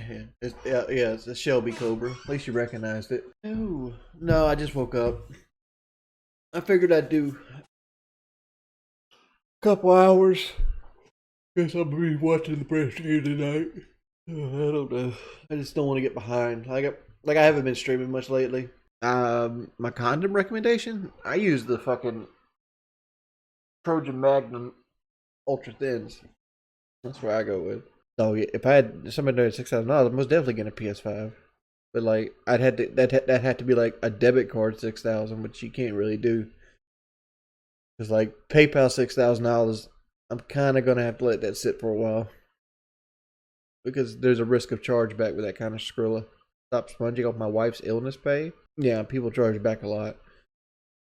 Yeah, it's a Shelby Cobra. At least you recognized it. No, I just woke up. I figured I'd do a couple hours. Guess I'll be watching the press game tonight. I don't know. I just don't want to get behind. Like I haven't been streaming much lately. My condom recommendation? I use the fucking Trojan Magnum Ultra Thins. That's where I go with. So if I had somebody doing $6,000, I'm most definitely getting a PS5. But like, that had to be like a debit card 6,000, which you can't really do. Cause like PayPal $6,000, I'm kind of gonna have to let that sit for a while because there's a risk of chargeback with that kind of Skrilla. Stop sponging off my wife's illness pay. Yeah, people charge back a lot.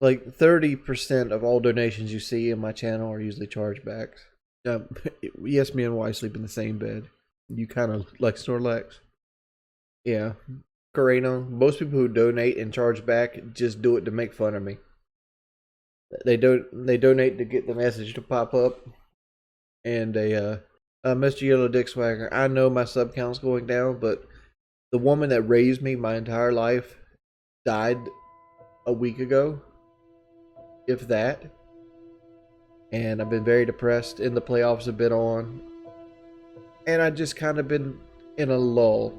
Like 30% of all donations you see in my channel are usually chargebacks. Yes, me and wife sleep in the same bed. You kind of like Snorlax. Yeah. Carano, most people who donate and charge back just do it to make fun of me. They donate to get the message to pop up. And Mr. Yellow Dick Swagger, I know my sub count's going down, but the woman that raised me my entire life died a week ago. If that. And I've been very depressed, and the playoffs have been on. And I just kind of been in a lull.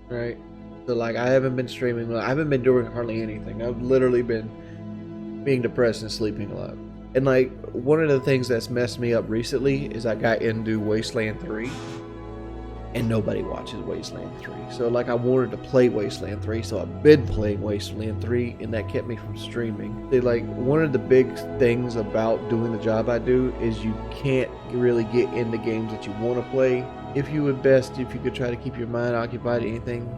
Right? So like I haven't been streaming. I haven't been doing hardly anything. I've literally been being depressed and sleeping a lot. And like one of the things that's messed me up recently is I got into Wasteland 3. And nobody watches Wasteland 3. So like I wanted to play Wasteland 3, so I've been playing Wasteland 3, and that kept me from streaming. Like one of the big things about doing the job I do is you can't really get into games that you want to play. If you would best if you could try to keep your mind occupied anything.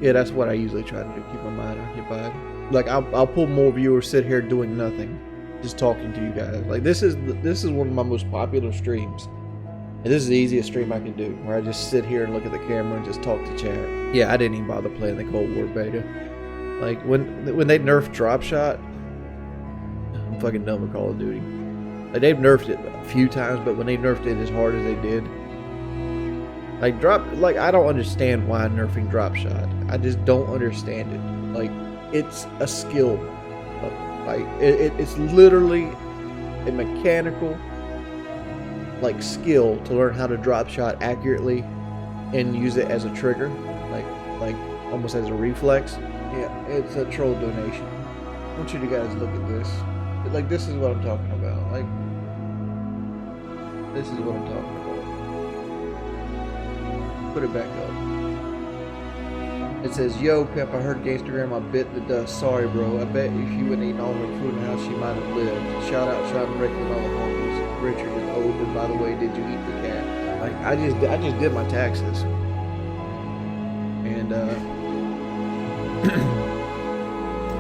Yeah, that's what I usually try to do, keep my mind occupied. Like I'll pull more viewers sit here doing nothing, just talking to you guys. Like this is one of my most popular streams. And this is the easiest stream I can do, where I just sit here and look at the camera and just talk to chat. Yeah, I didn't even bother playing the Cold War beta. Like, when they nerfed Drop Shot, I'm fucking done with Call of Duty. Like, they've nerfed it a few times, but when they nerfed it as hard as they did, like, I don't understand why nerfing Drop Shot. I just don't understand it. Like, it's a skill. Like, it's literally a mechanical like skill to learn how to drop shot accurately and use it as a trigger, like almost as a reflex. Yeah, it's a troll donation. I want you to guys look at this. Like this is what I'm talking about. Like this is what I'm talking about. Put it back up. It says, "Yo, Pep, I heard Gangstagram. I bit the dust. Sorry, bro. I bet if you wouldn't eaten all my food in the house, she might have lived. Shout out, Sean Rick, and all the homies. Richard and Hope, and by the way, did you eat the cat?" Like I just did my taxes, and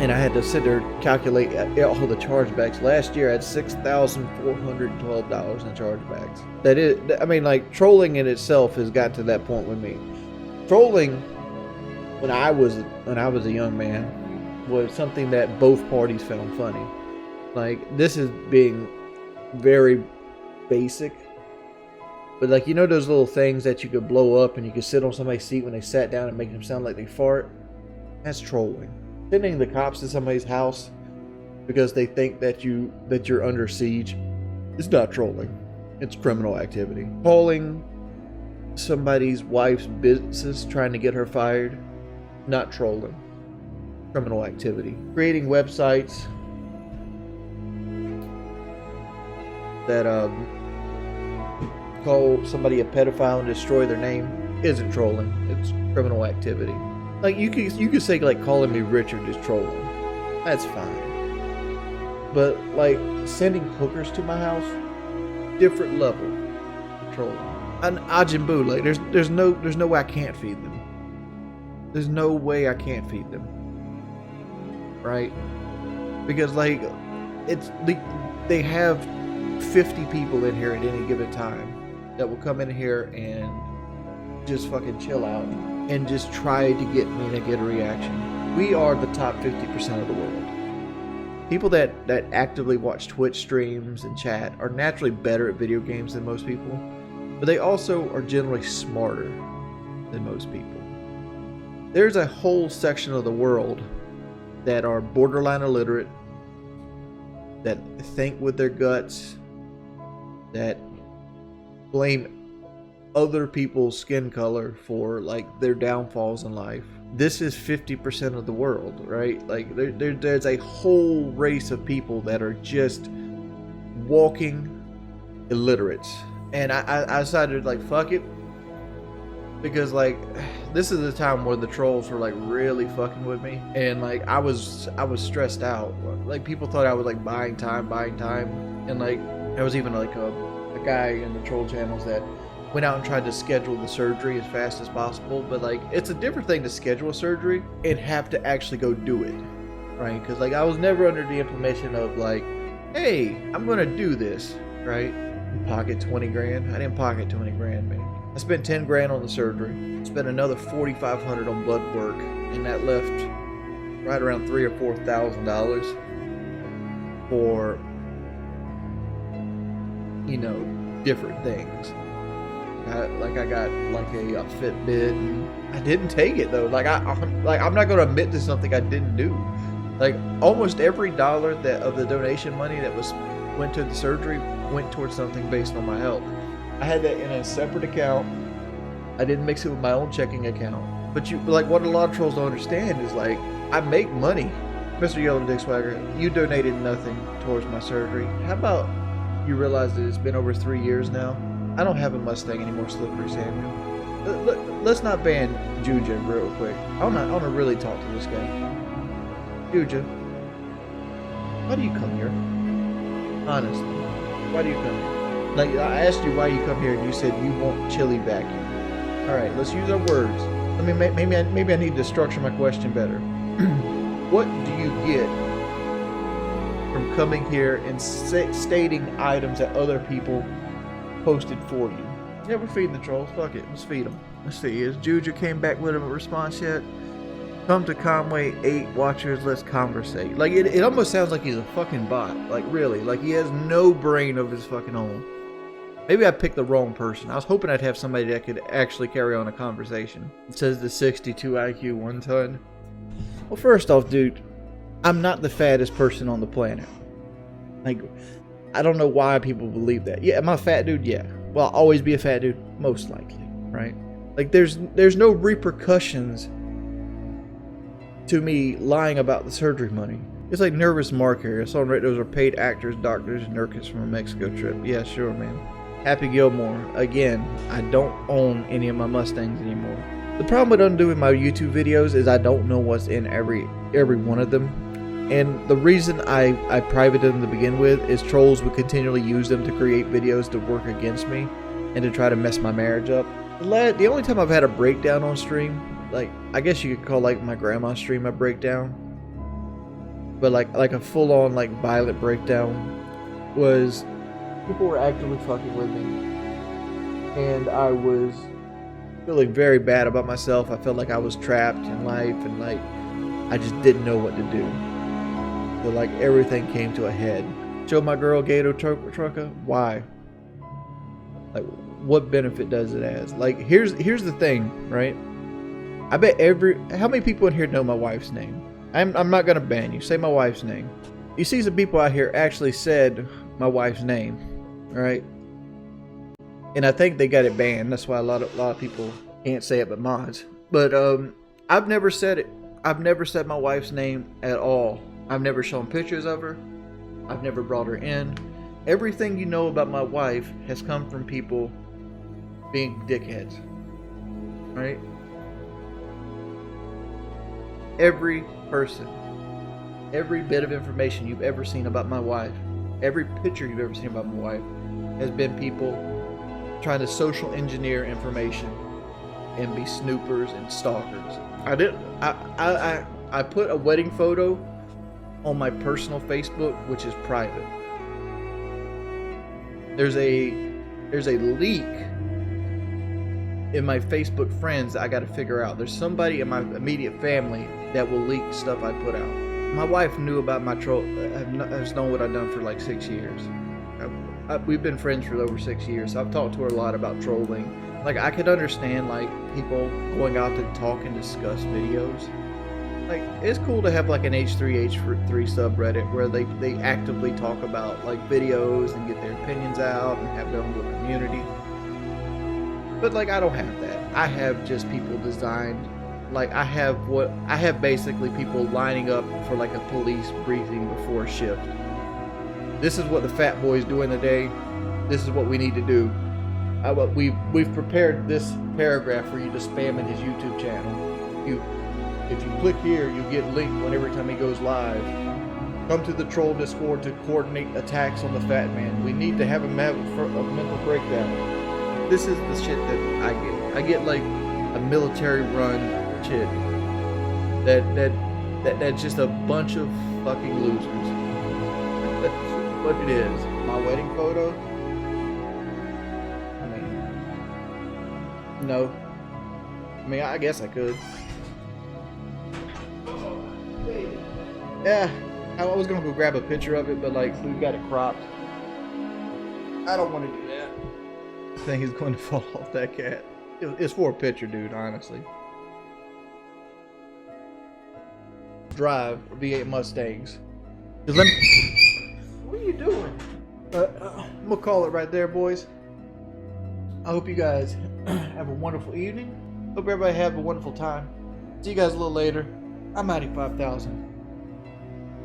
and I had to sit there and calculate all the chargebacks. Last year I had $6,412 in chargebacks. That is, I mean, like trolling in itself has got to that point with me. Trolling when I was a young man was something that both parties found funny. Like this is being very basic, but like, you know those little things that you could blow up and you could sit on somebody's seat when they sat down and make them sound like they fart? That's trolling. Sending the cops to somebody's house because they think that you're under siege, it's not trolling. It's criminal activity. Calling somebody's wife's business trying to get her fired, not trolling. Criminal activity. Creating websites that call somebody a pedophile and destroy their name isn't trolling. It's criminal activity. Like you could say like calling me Richard is trolling. That's fine. But like sending hookers to my house, different level of trolling. And Ajin Boo, like there's no way I can't feed them. There's no way I can't feed them. Right? Because like they have 50 people in here at any given time that will come in here and just fucking chill out and just try to get me to get a reaction. We are the top 50% of the world. People that actively watch Twitch streams and chat are naturally better at video games than most people. but they also are generally smarter than most people. There's a whole section of the world that are borderline illiterate, that think with their guts, that blame other people's skin color for like their downfalls in life. This is 50% of the world, right? Like there's a whole race of people that are just walking illiterates. And I decided like fuck it, because like this is the time where the trolls were like really fucking with me, and like I was stressed out. Like people thought I was like buying time, and like there was even like a guy in the troll channels that went out and tried to schedule the surgery as fast as possible. But like it's a different thing to schedule a surgery and have to actually go do it, right? Because like I was never under the implementation of like, hey, I'm gonna do this, right? Pocket 20 grand. I didn't pocket 20 grand, man. I spent 10 grand on the surgery, spent another 4,500 on blood work, and that left right around $3,000 or $4,000 for, you know, different things. I got like a Fitbit, and I didn't take it though. I'm not gonna admit to something I didn't do. Like almost every dollar of the donation money that went to the surgery went towards something based on my health. I had that in a separate account. I didn't mix it with my own checking account. But what a lot of trolls don't understand is like, I make money. Mr. Yellow Dick Swagger, you donated nothing towards my surgery. How about you realize that it's been over 3 years now? I don't have a Mustang anymore, Slippery Samuel. Let's not ban Juja real quick. I want to really talk to this guy. Juja, why do you come here? Honestly, why do you come here? Like, I asked you why you come here, and you said you want chili vacuum. All right, let's use our words. Maybe I need to structure my question better. What do you get from coming here and stating items that other people posted for you? Yeah, we're feeding the trolls. Fuck it, let's feed them. Let's see. Has Juju came back with a response yet? Come to Conway 8 watchers, let's conversate. Like it almost sounds like he's a fucking bot. Like really, like he has no brain of his fucking own. Maybe I picked the wrong person. I was hoping I'd have somebody that could actually carry on a conversation. It says the 62 IQ 1 ton. Well, first off, dude, I'm not the fattest person on the planet. Like, I don't know why people believe that. Yeah, am I a fat dude? Yeah. Well, I'll always be a fat dude, most likely, right? Like, there's no repercussions to me lying about the surgery money. It's like Nervous Mark here. I saw on Reddit those are paid actors, doctors, and nurses from a Mexico trip. Yeah, sure, man. Happy Gilmore. Again, I don't own any of my Mustangs anymore. The problem with undoing my YouTube videos is I don't know what's in every one of them. And the reason I privated them to begin with is trolls would continually use them to create videos to work against me and to try to mess my marriage up. The only time I've had a breakdown on stream, like I guess you could call like my grandma's stream a breakdown, but like a full-on like violent breakdown, was people were actively fucking with me, and I was feeling very bad about myself. I felt like I was trapped in life, and like I just didn't know what to do. So like everything came to a head. Show my girl Gato Trucker. Why? Like, what benefit does it has? Like, here's the thing, right? I bet how many people in here know my wife's name? I'm not gonna ban you. Say my wife's name. You see some people out here actually said my wife's name, right? And I think they got it banned. That's why a lot of people can't say it but mods. But I've never said it. I've never said my wife's name at all. I've never shown pictures of her. I've never brought her in. Everything you know about my wife has come from people being dickheads, right? Every person, every bit of information you've ever seen about my wife, every picture you've ever seen about my wife has been people trying to social engineer information and be snoopers and stalkers. I put a wedding photo on my personal Facebook, which is private. There's a leak in my Facebook friends that I got to figure out. There's somebody in my immediate family that will leak stuff I put out. My wife knew about my troll, has known what I've done for like 6 years. we've been friends for over 6 years, so I've talked to her a lot about trolling. Like, I could understand, like, people going out to talk and discuss videos. Like, it's cool to have, like, an H3H3 subreddit where they actively talk about, like, videos and get their opinions out and have their own little community. But, like, I don't have that. I have just people designed, like, I have basically people lining up for, like, a police briefing before a shift. This is what the fat boy's doing today. This is what we need to do. We've prepared this paragraph for you to spam in his YouTube channel. If you click here, you get linked every time he goes live. Come to the troll Discord to coordinate attacks on the fat man. We need to have him have a mental breakdown. This is the shit that I get. I get like a military run shit. That's just a bunch of fucking losers. That's what it is. My wedding photo. I mean, no. I mean, I guess I could. Yeah, I was gonna go grab a picture of it, but like we've got it cropped. I don't want to do that. I think he's going to fall off that cat. It's for a picture, dude. Honestly. Drive V8 Mustangs. What are you doing? I'm gonna call it right there, boys. I hope you guys have a wonderful evening. Hope everybody have a wonderful time. See you guys a little later. I'm Matty 5000.